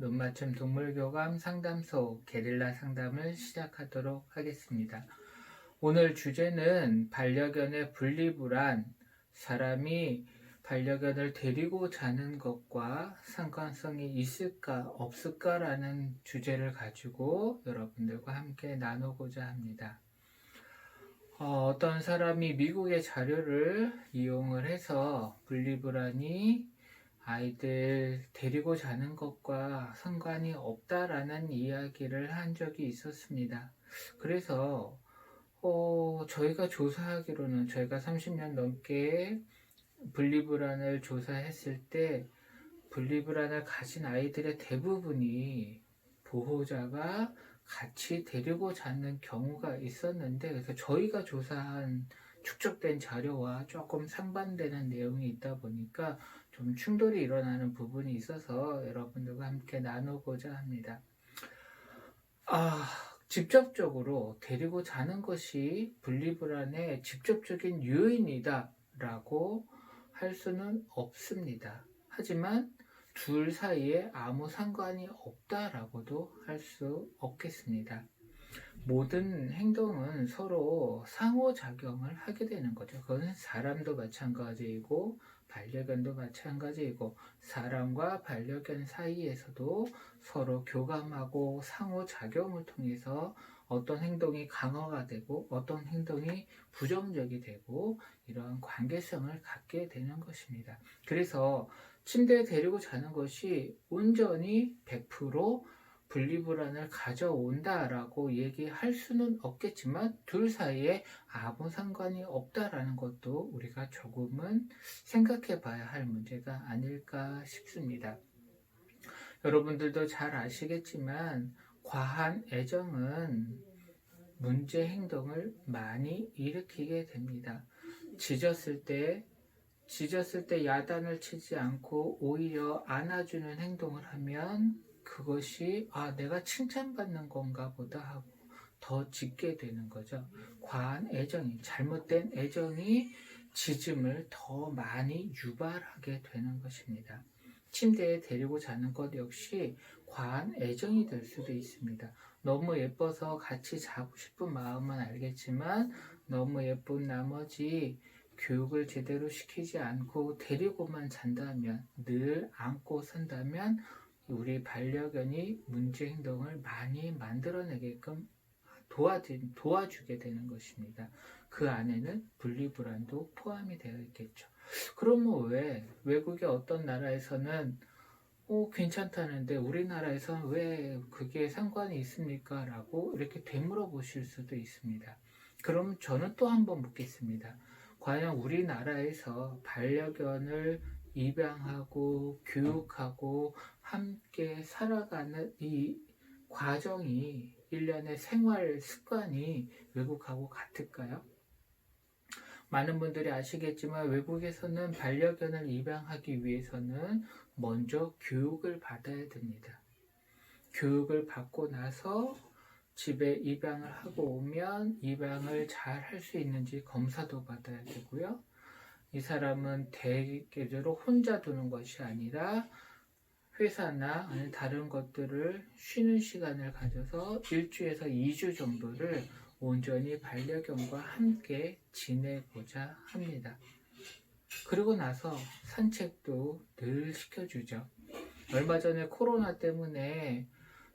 눈맞춤 동물교감 상담소 게릴라 상담을 시작하도록 하겠습니다. 오늘 주제는 반려견의 분리불안, 사람이 반려견을 데리고 자는 것과 상관성이 있을까 없을까라는 주제를 가지고 여러분들과 함께 나누고자 합니다. 어떤 사람이 미국의 자료를 이용을 해서 분리불안이 아이들 데리고 자는 것과 상관이 없다라는 이야기를 한 적이 있었습니다. 그래서 저희가 조사하기로는 저희가 30년 넘게 분리불안을 조사했을 때 분리불안을 가진 아이들의 대부분이 보호자가 같이 데리고 자는 경우가 있었는데, 그래서 저희가 조사한 축적된 자료와 조금 상반되는 내용이 있다 보니까 좀 충돌이 일어나는 부분이 있어서 여러분들과 함께 나누고자 합니다. 직접적으로 데리고 자는 것이 분리불안의 직접적인 요인이다 라고 할 수는 없습니다. 하지만 둘 사이에 아무 상관이 없다라고도 할 수 없겠습니다. 모든 행동은 서로 상호작용을 하게 되는 거죠. 그건 사람도 마찬가지이고 반려견도 마찬가지이고 사람과 반려견 사이에서도 서로 교감하고 상호작용을 통해서 어떤 행동이 강화가 되고 어떤 행동이 부정적이 되고 이러한 관계성을 갖게 되는 것입니다. 그래서 침대에 데리고 자는 것이 온전히 100% 분리불안을 가져온다라고 얘기할 수는 없겠지만 둘 사이에 아무 상관이 없다라는 것도 우리가 조금은 생각해 봐야 할 문제가 아닐까 싶습니다. 여러분들도 잘 아시겠지만 과한 애정은 문제 행동을 많이 일으키게 됩니다. 짖었을 때 야단을 치지 않고 오히려 안아주는 행동을 하면 그것이 내가 칭찬받는 건가 보다 하고 더 짖게 되는 거죠. 과한 애정이, 잘못된 애정이 짖음을 더 많이 유발하게 되는 것입니다. 침대에 데리고 자는 것 역시 과한 애정이 될 수도 있습니다. 너무 예뻐서 같이 자고 싶은 마음은 알겠지만 너무 예쁜 나머지 교육을 제대로 시키지 않고 데리고만 잔다면, 늘 안고 산다면 우리 반려견이 문제 행동을 많이 만들어내게끔 도와주게 되는 것입니다. 그 안에는 분리불안도 포함이 되어 있겠죠. 그러면 왜 외국의 어떤 나라에서는 괜찮다는데 우리나라에서는 왜 그게 상관이 있습니까? 라고 이렇게 되물어 보실 수도 있습니다. 그럼 저는 또 한번 묻겠습니다. 과연 우리나라에서 반려견을 입양하고 교육하고 함께 살아가는 이 과정이 일련의 생활 습관이 외국하고 같을까요? 많은 분들이 아시겠지만 외국에서는 반려견을 입양하기 위해서는 먼저 교육을 받아야 됩니다. 교육을 받고 나서 집에 입양을 하고 오면 입양을 잘 할 수 있는지 검사도 받아야 되고요. 이 사람은 대개적으로 혼자 두는 것이 아니라 회사나 다른 것들을 쉬는 시간을 가져서 1주에서 2주 정도를 온전히 반려견과 함께 지내고자 합니다. 그리고 나서 산책도 늘 시켜주죠. 얼마 전에 코로나 때문에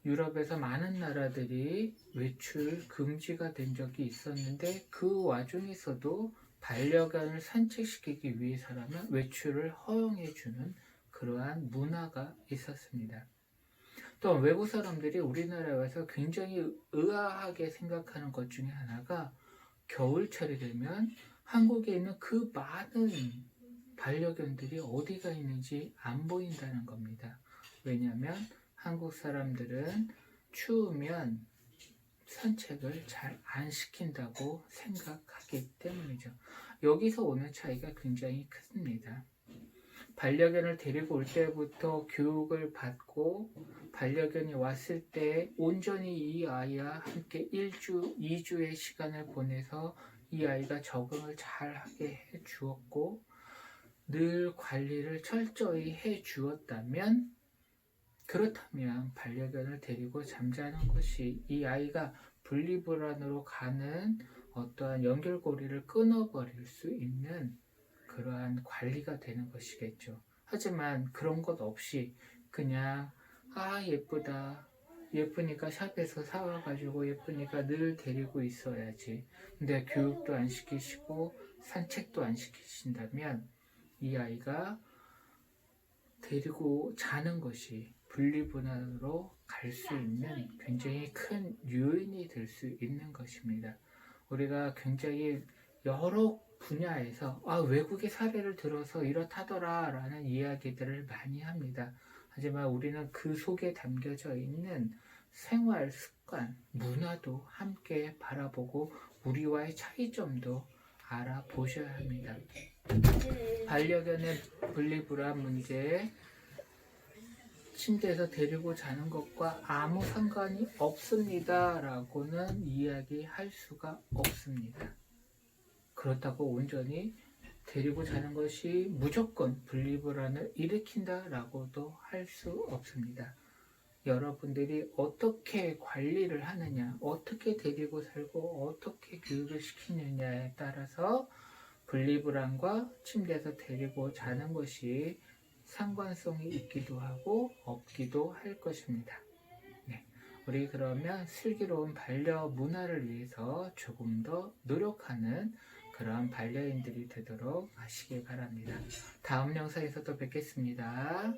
유럽에서 많은 나라들이 외출 금지가 된 적이 있었는데 그 와중에서도 반려견을 산책시키기 위해서라면 외출을 허용해주는 그러한 문화가 있었습니다. 또 외국 사람들이 우리나라에 와서 굉장히 의아하게 생각하는 것 중에 하나가 겨울철이 되면 한국에 있는 그 많은 반려견들이 어디가 있는지 안 보인다는 겁니다. 왜냐하면 한국 사람들은 추우면 산책을 잘 안 시킨다고 생각하기 때문이죠. 여기서 오는 차이가 굉장히 큽니다. 반려견을 데리고 올 때부터 교육을 받고 반려견이 왔을 때 온전히 이 아이와 함께 1주, 2주의 시간을 보내서 이 아이가 적응을 잘 하게 해 주었고 늘 관리를 철저히 해 주었다면 그렇다면 반려견을 데리고 잠자는 것이 이 아이가 분리불안으로 가는 어떠한 연결고리를 끊어버릴 수 있는 그러한 관리가 되는 것이겠죠. 하지만 그런 것 없이 그냥 예쁘다, 예쁘니까 샵에서 사와가지고 예쁘니까 늘 데리고 있어야지, 근데 교육도 안 시키시고 산책도 안 시키신다면 이 아이가 데리고 자는 것이 분리불안으로 갈 수 있는 굉장히 큰 요인이 될 수 있는 것입니다. 우리가 굉장히 여러 분야에서 외국의 사례를 들어서 이렇다더라 라는 이야기들을 많이 합니다. 하지만 우리는 그 속에 담겨져 있는 생활 습관, 문화도 함께 바라보고 우리와의 차이점도 알아보셔야 합니다. 반려견의 분리불안 문제, 침대에서 데리고 자는 것과 아무 상관이 없습니다 라고는 이야기할 수가 없습니다. 그렇다고 온전히 데리고 자는 것이 무조건 분리불안을 일으킨다 라고도 할 수 없습니다. 여러분들이 어떻게 관리를 하느냐, 어떻게 데리고 살고 어떻게 교육을 시키느냐에 따라서 분리불안과 침대에서 데리고 자는 것이 상관성이 있기도 하고 없기도 할 것입니다. 네, 우리 그러면 슬기로운 반려 문화를 위해서 조금 더 노력하는 그런 반려인들이 되도록 하시길 바랍니다. 다음 영상에서 또 뵙겠습니다.